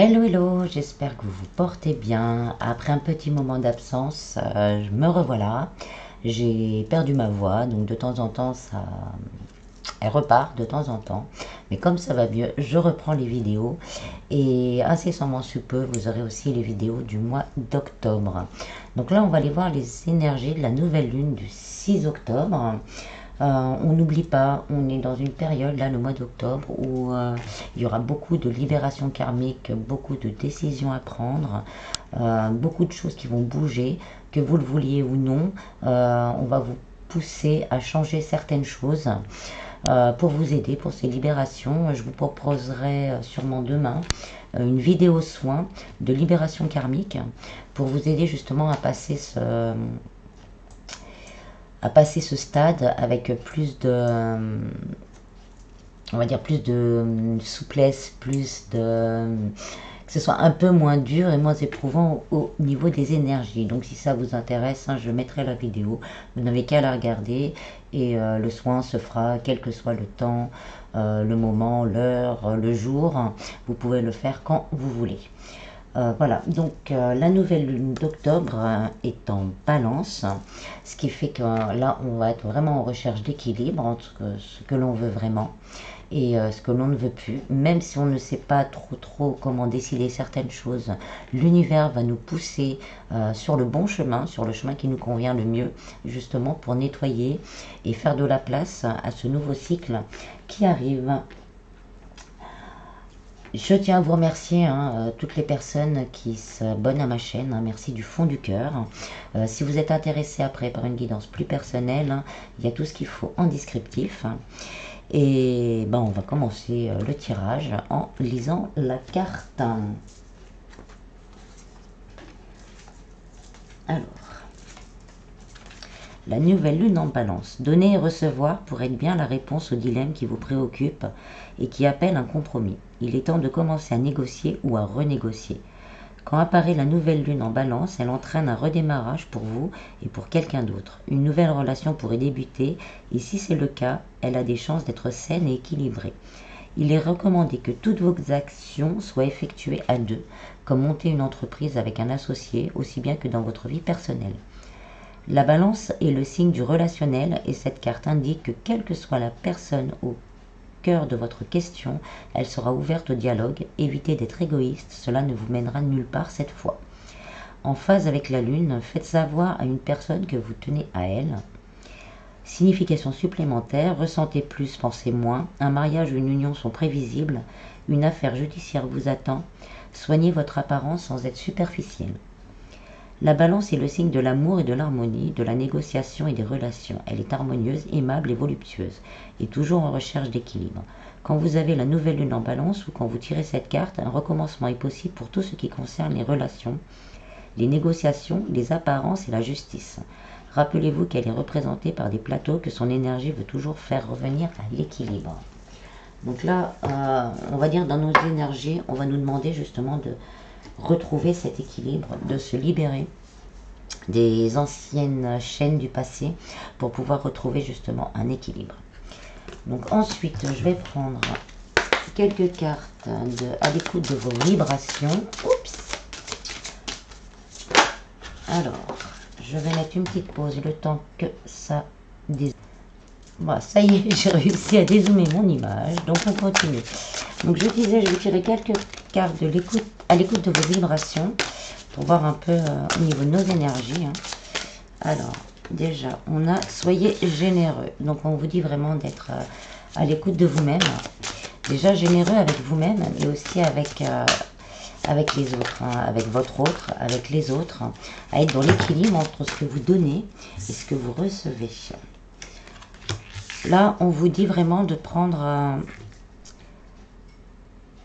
Hello, hello, j'espère que vous vous portez bien. Après un petit moment d'absence, je me revoilà. J'ai perdu ma voix, donc de temps en temps, elle repart de temps en temps. Mais comme ça va mieux, je reprends les vidéos. Et incessamment sous peu, vous aurez aussi les vidéos du mois d'octobre. Donc là, on va aller voir les énergies de la nouvelle lune du 6 octobre. On n'oublie pas, on est dans une période, là, le mois d'octobre, où il y aura beaucoup de libération karmique, beaucoup de décisions à prendre, beaucoup de choses qui vont bouger, que vous le vouliez ou non. On va vous pousser à changer certaines choses pour vous aider pour ces libérations. Je vous proposerai sûrement demain une vidéo soin de libération karmique pour vous aider justement à passer ce stade avec plus de, on va dire plus de souplesse, que ce soit un peu moins dur et moins éprouvant au niveau des énergies. Donc si ça vous intéresse, hein, je mettrai la vidéo, vous n'avez qu'à la regarder et le soin se fera quel que soit le temps, le moment, l'heure, le jour. Vous pouvez le faire quand vous voulez. Voilà, donc la nouvelle lune d'octobre est en balance, ce qui fait que là, on va être vraiment en recherche d'équilibre entre ce que l'on veut vraiment et ce que l'on ne veut plus. Même si on ne sait pas trop comment décider certaines choses, l'univers va nous pousser sur le bon chemin, sur le chemin qui nous convient le mieux, justement pour nettoyer et faire de la place à ce nouveau cycle qui arrive. Je tiens à vous remercier, hein, toutes les personnes qui s'abonnent à ma chaîne, hein, merci du fond du cœur. Si vous êtes intéressé après par une guidance plus personnelle, hein, il y a tout ce qu'il faut en descriptif. Et ben, on va commencer le tirage en lisant la carte. Alors, la nouvelle lune en balance. Donner et recevoir pour être bien la réponse au dilemme qui vous préoccupe et qui appelle un compromis. Il est temps de commencer à négocier ou à renégocier. Quand apparaît la nouvelle lune en balance, elle entraîne un redémarrage pour vous et pour quelqu'un d'autre. Une nouvelle relation pourrait débuter et si c'est le cas, elle a des chances d'être saine et équilibrée. Il est recommandé que toutes vos actions soient effectuées à deux, comme monter une entreprise avec un associé, aussi bien que dans votre vie personnelle. La balance est le signe du relationnel et cette carte indique que quelle que soit la personne au cœur de votre question, elle sera ouverte au dialogue. Évitez d'être égoïste, cela ne vous mènera nulle part cette fois. En phase avec la lune, faites savoir à une personne que vous tenez à elle. Signification supplémentaire, ressentez plus, pensez moins, un mariage ou une union sont prévisibles, une affaire judiciaire vous attend, soignez votre apparence sans être superficiel. La balance est le signe de l'amour et de l'harmonie, de la négociation et des relations. Elle est harmonieuse, aimable et voluptueuse, et toujours en recherche d'équilibre. Quand vous avez la nouvelle lune en balance ou quand vous tirez cette carte, un recommencement est possible pour tout ce qui concerne les relations, les négociations, les apparences et la justice. Rappelez-vous qu'elle est représentée par des plateaux que son énergie veut toujours faire revenir à l'équilibre. Donc là, on va dire dans nos énergies, on va nous demander justement de retrouver cet équilibre, de se libérer des anciennes chaînes du passé pour pouvoir retrouver justement un équilibre. Donc ensuite, je vais prendre quelques cartes à l'écoute de vos vibrations. Oups. Alors, je vais mettre une petite pause le temps que ça dézoome. Voilà, ça y est, j'ai réussi à dézoomer mon image, donc on continue. Donc je disais, je vais tirer quelques cartes à l'écoute de vos vibrations pour voir un peu au niveau de nos énergies. Hein. Alors, déjà, on a soyez généreux. Donc on vous dit vraiment d'être à l'écoute de vous-même. Déjà généreux avec vous-même et aussi avec les autres, hein, avec votre autre, avec les autres, hein, à être dans l'équilibre entre ce que vous donnez et ce que vous recevez. Là, on vous dit vraiment de prendre...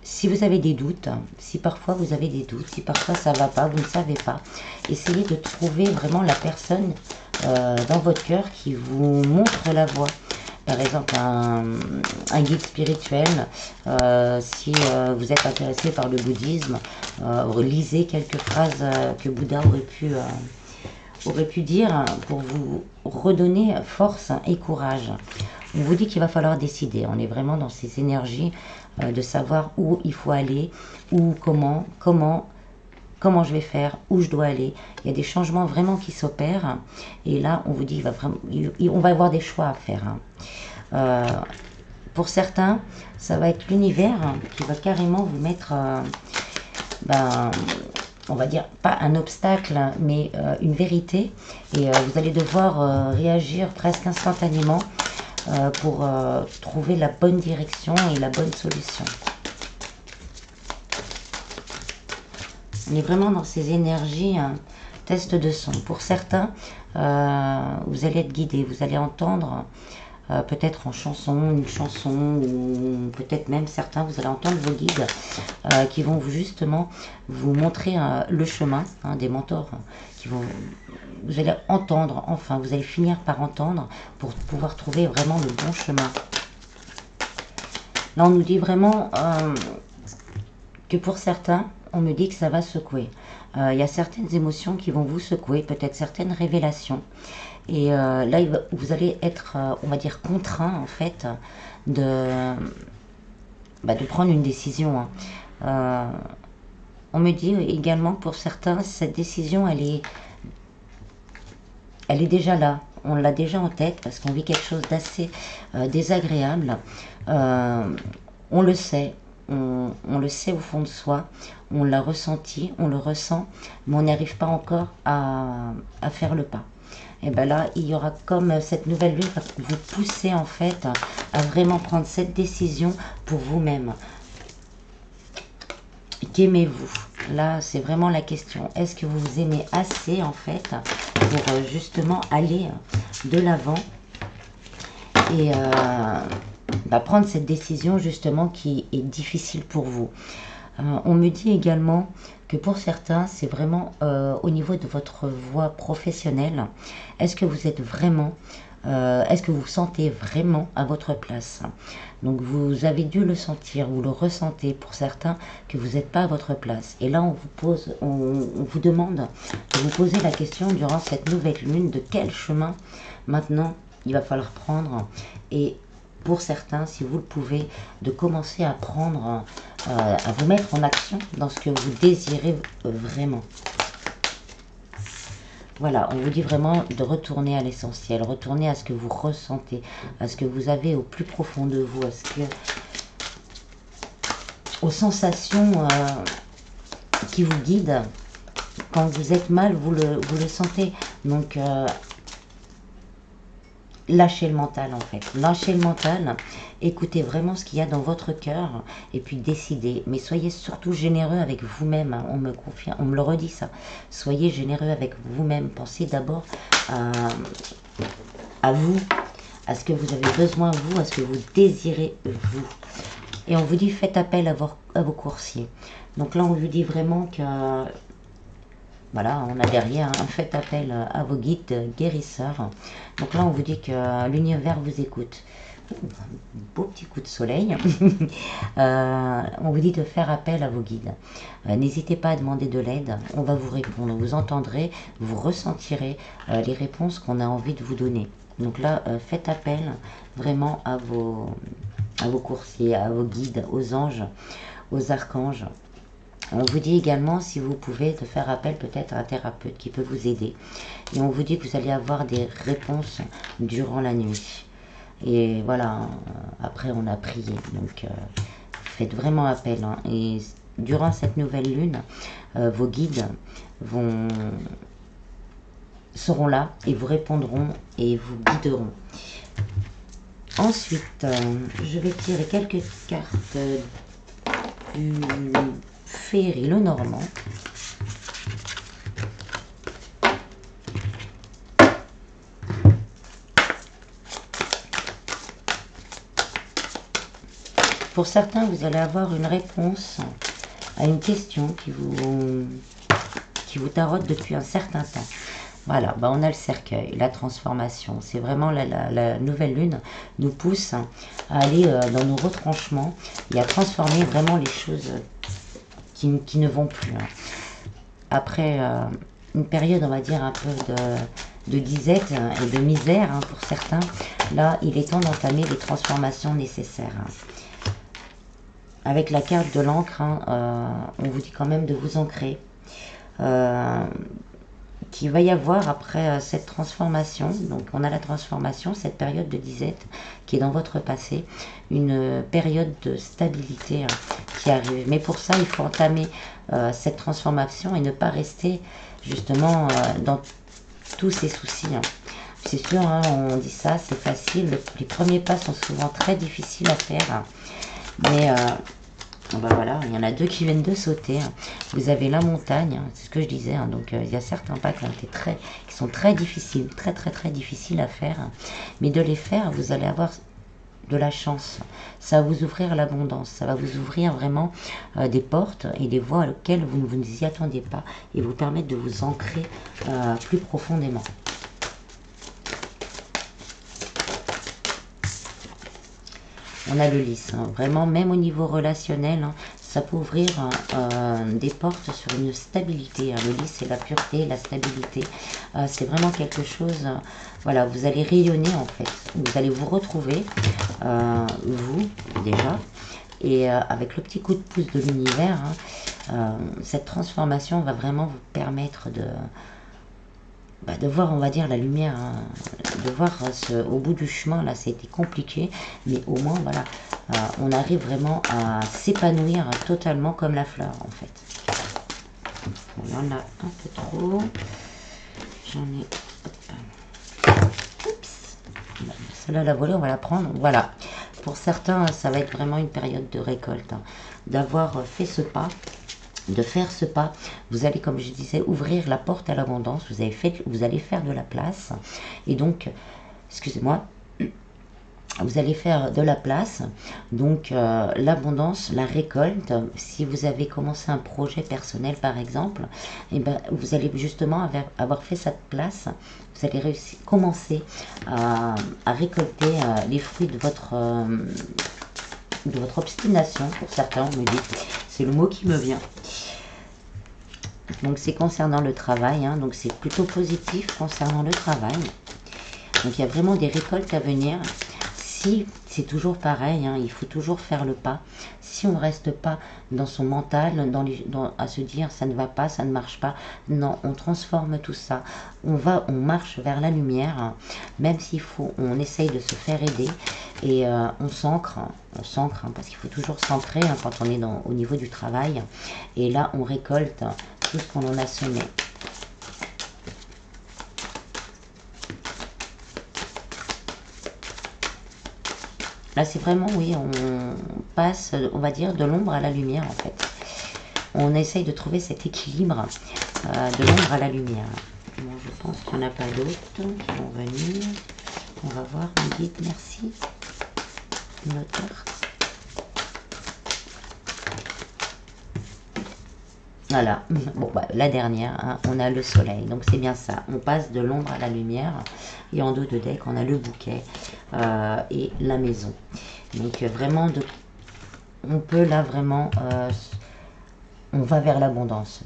si vous avez des doutes, si parfois vous avez des doutes, si parfois ça ne va pas, vous ne savez pas, essayez de trouver vraiment la personne dans votre cœur qui vous montre la voie. Par exemple, un guide spirituel, si vous êtes intéressé par le bouddhisme, lisez quelques phrases que Bouddha aurait pu dire pour vous redonner force et courage. On vous dit qu'il va falloir décider. On est vraiment dans ces énergies de savoir où il faut aller, ou comment je vais faire, où je dois aller. Il y a des changements vraiment qui s'opèrent. Et là, on vous dit, on va avoir des choix à faire. Pour certains, ça va être l'univers qui va carrément vous mettre, on va dire, pas un obstacle, mais une vérité. Et vous allez devoir réagir presque instantanément pour trouver la bonne direction et la bonne solution. On est vraiment dans ces énergies, test de son. Pour certains, vous allez être guidé, vous allez entendre peut-être en chanson, une chanson, ou peut-être même certains, vous allez entendre vos guides qui vont justement vous montrer le chemin, des mentors qui vont... Vous allez entendre, enfin, vous allez finir par entendre pour pouvoir trouver vraiment le bon chemin. Là, on nous dit vraiment que pour certains, on me dit que ça va secouer. Il y a certaines émotions qui vont vous secouer, peut-être certaines révélations. Et là, vous allez être, on va dire, contraint, en fait, de prendre une décision. On me dit également, pour certains, cette décision, elle est déjà là. On l'a déjà en tête parce qu'on vit quelque chose d'assez désagréable. On le sait. On le sait au fond de soi, on l'a ressenti, on le ressent, mais on n'arrive pas encore à faire le pas. Et bien là, il y aura comme cette nouvelle lune qui va vous pousser en fait à vraiment prendre cette décision pour vous-même. Qu'aimez-vous? Là, c'est vraiment la question. Est-ce que vous vous aimez assez en fait pour justement aller de l'avant et prendre cette décision justement qui est difficile pour vous. On me dit également que pour certains, c'est vraiment au niveau de votre voie professionnelle. Est-ce que vous êtes vraiment, est-ce que vous vous sentez vraiment à votre place? Donc vous avez dû le sentir, vous le ressentez pour certains que vous n'êtes pas à votre place. Et là, on vous demande de vous poser la question durant cette nouvelle lune, de quel chemin maintenant il va falloir prendre. Et pour certains, si vous le pouvez, de commencer à prendre, à vous mettre en action dans ce que vous désirez vraiment. Voilà, on vous dit vraiment de retourner à l'essentiel, retourner à ce que vous ressentez, à ce que vous avez au plus profond de vous, aux sensations qui vous guident. Quand vous êtes mal, vous le sentez. Donc, lâchez le mental en fait, lâchez le mental, écoutez vraiment ce qu'il y a dans votre cœur et puis décidez, mais soyez surtout généreux avec vous-même, on me confirme, on me le redit ça, soyez généreux avec vous-même, pensez d'abord à vous, à ce que vous avez besoin vous, à ce que vous désirez vous. Et on vous dit faites appel à vos coursiers. Donc là on vous dit vraiment que voilà, on a derrière, faites appel à vos guides guérisseurs. Donc là, on vous dit que l'univers vous écoute. Un beau petit coup de soleil. On vous dit de faire appel à vos guides. N'hésitez pas à demander de l'aide. On va vous répondre. Vous entendrez, vous ressentirez les réponses qu'on a envie de vous donner. Donc là, faites appel vraiment à vos coursiers, à vos guides, aux anges, aux archanges. On vous dit également, si vous pouvez, de faire appel peut-être à un thérapeute qui peut vous aider. Et on vous dit que vous allez avoir des réponses durant la nuit. Et voilà, après on a prié. Donc faites vraiment appel. Et durant cette nouvelle lune, vos guides seront là et vous répondront et vous guideront. Ensuite, je vais tirer quelques cartes du Féerie le Normand. Pour certains, vous allez avoir une réponse à une question qui vous taraude depuis un certain temps. Voilà, on a le cercueil, la transformation. C'est vraiment la nouvelle lune nous pousse à aller dans nos retranchements et à transformer vraiment les choses qui ne vont plus. Après une période, on va dire, un peu de disette et de misère pour certains, là, il est temps d'entamer les transformations nécessaires. avec la carte de l'encre, hein, on vous dit quand même de vous ancrer. Qu'il va y avoir après cette transformation, donc on a la transformation, cette période de disette qui est dans votre passé, une période de stabilité qui arrive. Mais pour ça, il faut entamer cette transformation et ne pas rester justement dans tous ces soucis. C'est sûr, hein, on dit ça, c'est facile. Les premiers pas sont souvent très difficiles à faire. Mais ben voilà, il y en a deux qui viennent de sauter. Vous avez la montagne, c'est ce que je disais. Donc il y a certains pas qui sont très difficiles, très difficiles à faire. Mais de les faire, vous allez avoir de la chance. Ça va vous ouvrir l'abondance. Ça va vous ouvrir vraiment des portes et des voies auxquelles vous ne vous y attendiez pas et vous permettre de vous ancrer plus profondément. On a le lys, hein. Vraiment, même au niveau relationnel, hein, ça peut ouvrir des portes sur une stabilité. Hein. Le lys, c'est la pureté, la stabilité. C'est vraiment quelque chose, voilà, vous allez rayonner en fait. Vous allez vous retrouver, vous déjà, et avec le petit coup de pouce de l'univers, hein, cette transformation va vraiment vous permettre de voir, on va dire, la lumière, hein, de voir au bout du chemin, là, c'était compliqué, mais au moins, voilà, on arrive vraiment à s'épanouir totalement comme la fleur, en fait. Bon, il y en a un peu trop. J'en ai... Oups. Celle-là, la volée, on va la prendre. Voilà. Pour certains, ça va être vraiment une période de récolte, hein, d'avoir fait ce pas. De faire ce pas, vous allez, comme je disais, ouvrir la porte à l'abondance, vous allez faire de la place, et donc, excusez-moi, vous allez faire de la place, donc l'abondance, la récolte. Si vous avez commencé un projet personnel par exemple, et ben, vous allez justement avoir fait cette place, vous allez commencer à récolter les fruits de votre obstination. Pour certains, on me dit, c'est le mot qui me vient. Donc c'est concernant le travail, hein, donc c'est plutôt positif concernant le travail. Donc il y a vraiment des récoltes à venir. Si c'est toujours pareil, hein, il faut toujours faire le pas. Si on ne reste pas dans son mental, à se dire ça ne va pas, ça ne marche pas, non, on transforme tout ça. On marche vers la lumière, hein, même s'il faut, on essaye de se faire aider et on s'ancre, hein, parce qu'il faut toujours s'ancrer, hein, quand on est au niveau du travail. Et là, on récolte tout ce qu'on en a semé. Là, c'est vraiment, oui, on passe, on va dire, de l'ombre à la lumière, en fait. On essaye de trouver cet équilibre de l'ombre à la lumière. Bon, je pense qu'il n'y en a pas d'autres qui vont venir. On va voir, me dites merci. Une carte. Voilà, bon, bah, la dernière, hein, on a le soleil, donc c'est bien ça, on passe de l'ombre à la lumière, et en dos de deck, on a le bouquet et la maison. Donc vraiment, on peut là vraiment, on va vers l'abondance,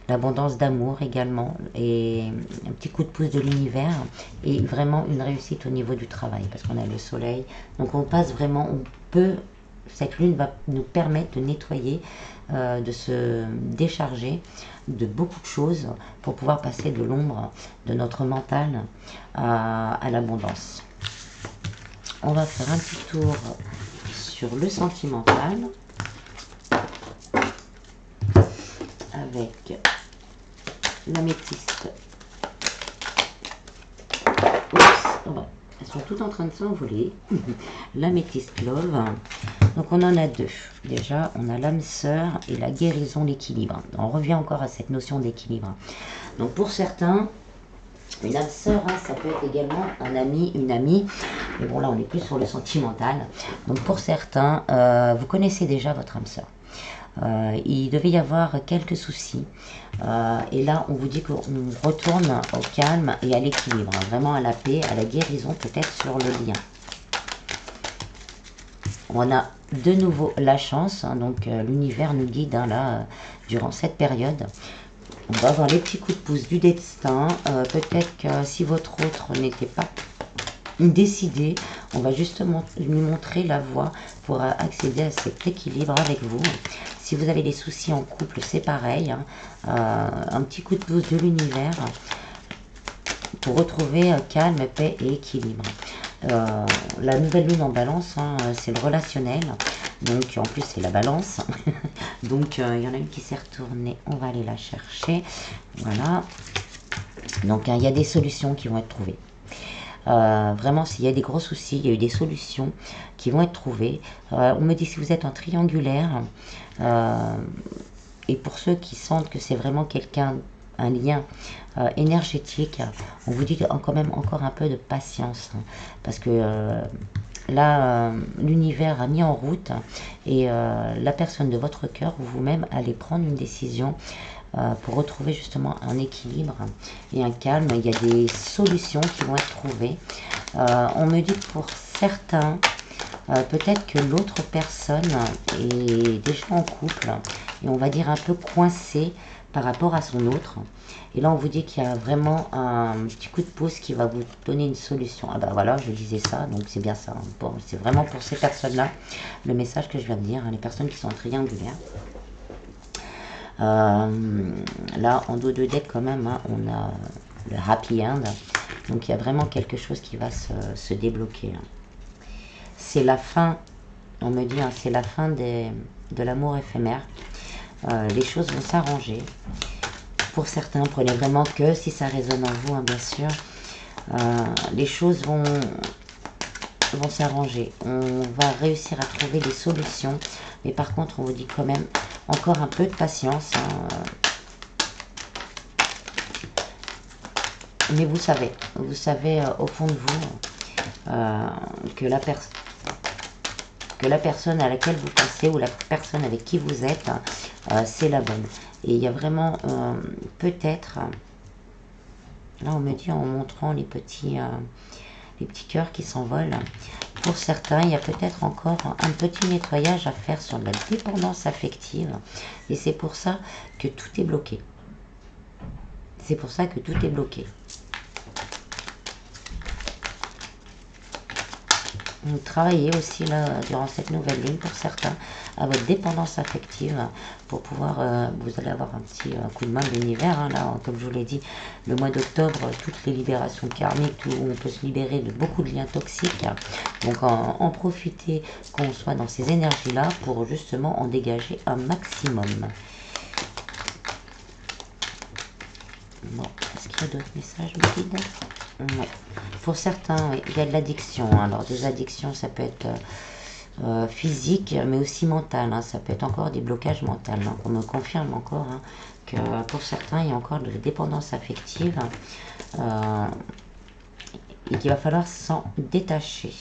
l'abondance d'amour également, et un petit coup de pouce de l'univers, et vraiment une réussite au niveau du travail, parce qu'on a le soleil, donc on passe vraiment, cette lune va nous permettre de nettoyer, de se décharger de beaucoup de choses pour pouvoir passer de l'ombre de notre mental à l'abondance. On va faire un petit tour sur le sentimental avec l'améthyste. Elles sont toutes en train de s'envoler. L'améthyste love. Donc on en a deux. Déjà, on a l'âme sœur et la guérison, l'équilibre. On revient encore à cette notion d'équilibre. Donc pour certains, une âme sœur, hein, ça peut être également un ami, une amie. Mais bon, là, on est plus sur le sentimental. Donc pour certains, vous connaissez déjà votre âme sœur. Il devait y avoir quelques soucis. Et là, on vous dit qu'on retourne au calme et à l'équilibre. Hein, vraiment à la paix, à la guérison, peut-être sur le lien. On a de nouveau la chance, hein, donc l'univers nous guide, hein, là, durant cette période. On va avoir les petits coups de pouce du destin. Peut-être que si votre autre n'était pas décider, on va justement lui montrer la voie pour accéder à cet équilibre avec vous. Si vous avez des soucis en couple, c'est pareil, hein, un petit coup de pouce de l'univers pour retrouver calme, paix et équilibre. La nouvelle lune en balance, hein, c'est le relationnel, donc en plus c'est la balance, donc il y en a une qui s'est retournée, on va aller la chercher, voilà, donc il y a des solutions qui vont être trouvées. Vraiment, s'il y a des gros soucis, il y a eu des solutions qui vont être trouvées. On me dit si vous êtes en triangulaire, et pour ceux qui sentent que c'est vraiment quelqu'un, un lien énergétique, on vous dit quand même encore un peu de patience, hein, parce que là, l'univers a mis en route et la personne de votre cœur ou vous-même allez prendre une décision pour retrouver justement un équilibre et un calme. Il y a des solutions qui vont être trouvées. On me dit que pour certains, peut-être que l'autre personne est déjà en couple et on va dire un peu coincé par rapport à son autre. Et là, on vous dit qu'il y a vraiment un petit coup de pouce qui va vous donner une solution. Ah ben voilà, je disais ça, donc c'est bien ça. Bon, c'est vraiment pour ces personnes-là, le message que je viens de dire, hein, les personnes qui sont triangulaires. Là, en dos de deck, quand même, hein, on a le happy end. Donc, il y a vraiment quelque chose qui va se débloquer. Hein. C'est la fin, on me dit, hein, c'est la fin de l'amour éphémère. Les choses vont s'arranger. Pour certains, prenez vraiment que si ça résonne en vous, hein, bien sûr. Les choses vont s'arranger. On va réussir à trouver des solutions. Mais par contre, on vous dit quand même encore un peu de patience. Hein. Mais vous savez au fond de vous que la personne à laquelle vous pensez ou la personne avec qui vous êtes, c'est la bonne. Et il y a vraiment peut-être, là on me dit en montrant les petits cœurs qui s'envolent, pour certains il y a peut-être encore un petit nettoyage à faire sur la dépendance affective et c'est pour ça que tout est bloqué. C'est pour ça que tout est bloqué. Travaillez aussi là durant cette nouvelle lune pour certains à votre dépendance affective pour pouvoir vous allez avoir un petit coup de main de l'univers, hein, là comme je vous l'ai dit, le mois d'octobre, toutes les libérations karmiques où on peut se libérer de beaucoup de liens toxiques, donc en profiter qu'on soit dans ces énergies là pour justement en dégager un maximum. Bon, est-ce qu'il y a d'autres messages, me guide? Ouais. Pour certains, oui, il y a de l'addiction. Alors des addictions, ça peut être physique, mais aussi mental. Hein. Ça peut être encore des blocages mentaux. Donc on me confirme encore hein, que pour certains, il y a encore de la dépendance affective et qu'il va falloir s'en détacher.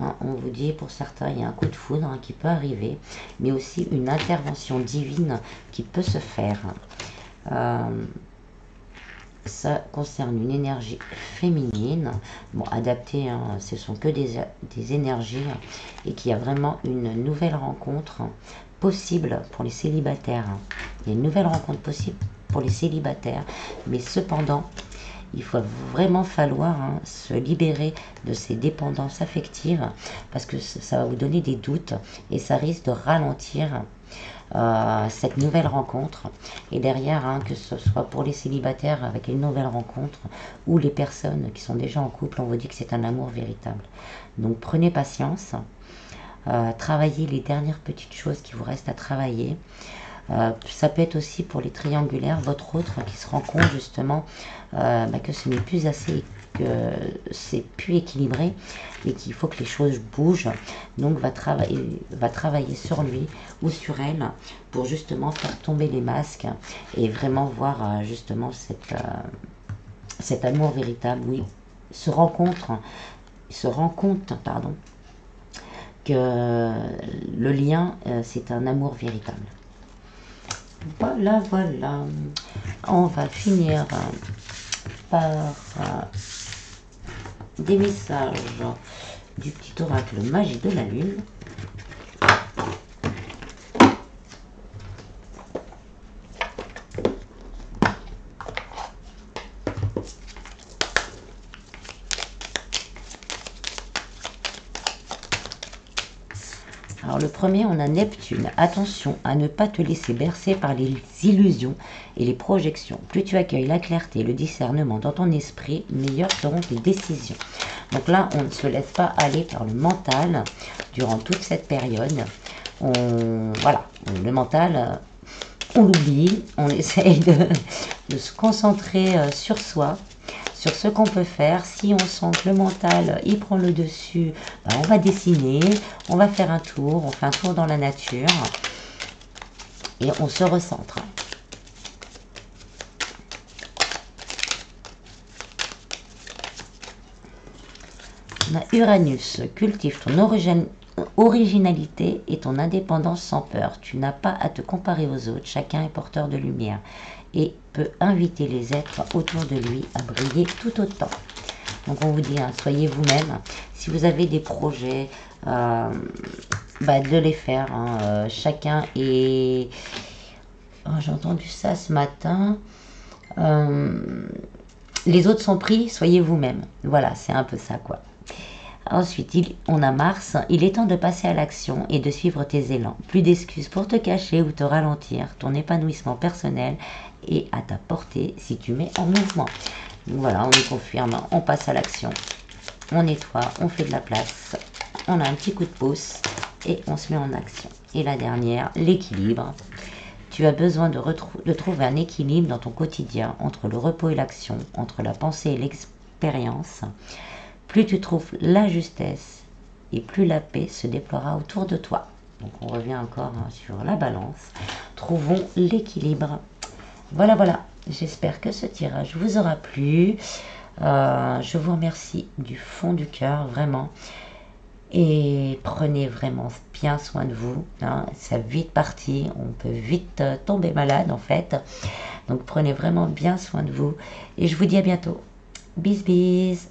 Hein, on vous dit pour certains, il y a un coup de foudre hein, qui peut arriver, mais aussi une intervention divine qui peut se faire. Ça concerne une énergie féminine, bon adaptée, hein, ce sont que des énergies, et qu'il y a vraiment une nouvelle rencontre possible pour les célibataires. Il y a une nouvelle rencontre possible pour les célibataires, mais cependant, il faut vraiment falloir hein, se libérer de ces dépendances affectives, parce que ça va vous donner des doutes, et ça risque de ralentir cette nouvelle rencontre. Et derrière, hein, que ce soit pour les célibataires avec une nouvelle rencontre ou les personnes qui sont déjà en couple, on vous dit que c'est un amour véritable. Donc prenez patience, travaillez les dernières petites choses qui vous restent à travailler. Ça peut être aussi pour les triangulaires, votre autre qui se rend compte justement que ce n'est plus assez, que c'est plus équilibré et qu'il faut que les choses bougent, donc va travailler sur lui ou sur elle pour justement faire tomber les masques et vraiment voir justement cet amour véritable. Oui, se rend compte que le lien c'est un amour véritable. Voilà, on va finir par des messages du petit oracle magie de la lune. le premier, on a Neptune. Attention à ne pas te laisser bercer par les illusions et les projections. Plus tu accueilles la clarté et le discernement dans ton esprit, meilleures seront tes décisions. Donc là, on ne se laisse pas aller par le mental durant toute cette période. Voilà, le mental, on l'oublie, on essaye de se concentrer sur soi, sur ce qu'on peut faire. Si on sent que le mental, il prend le dessus, ben on va dessiner, on va faire un tour, on fait un tour dans la nature et on se recentre. On a Uranus, cultive ton originalité et ton indépendance sans peur. Tu n'as pas à te comparer aux autres, chacun est porteur de lumière et peut inviter les êtres autour de lui à briller tout autant. Donc on vous dit, hein, soyez vous-même. Si vous avez des projets, de les faire. Hein, chacun est... Oh, j'ai entendu ça ce matin. Les autres sont pris, soyez vous-même. Voilà, c'est un peu ça, quoi. Ensuite, on a Mars. Il est temps de passer à l'action et de suivre tes élans. Plus d'excuses pour te cacher ou te ralentir. Ton épanouissement personnel est à ta portée si tu mets en mouvement. Donc voilà, on y confirme, on passe à l'action. On nettoie, on fait de la place. On a un petit coup de pouce et on se met en action. Et la dernière, l'équilibre. Tu as besoin de trouver un équilibre dans ton quotidien entre le repos et l'action, entre la pensée et l'expérience. Plus tu trouves la justesse et plus la paix se déploiera autour de toi. Donc on revient encore sur la balance. Trouvons l'équilibre. Voilà, voilà. J'espère que ce tirage vous aura plu. Je vous remercie du fond du cœur, vraiment. Et prenez vraiment bien soin de vous. Hein. Ça vite parti. On peut vite tomber malade, en fait. Donc prenez vraiment bien soin de vous. Et je vous dis à bientôt. Bis, bis.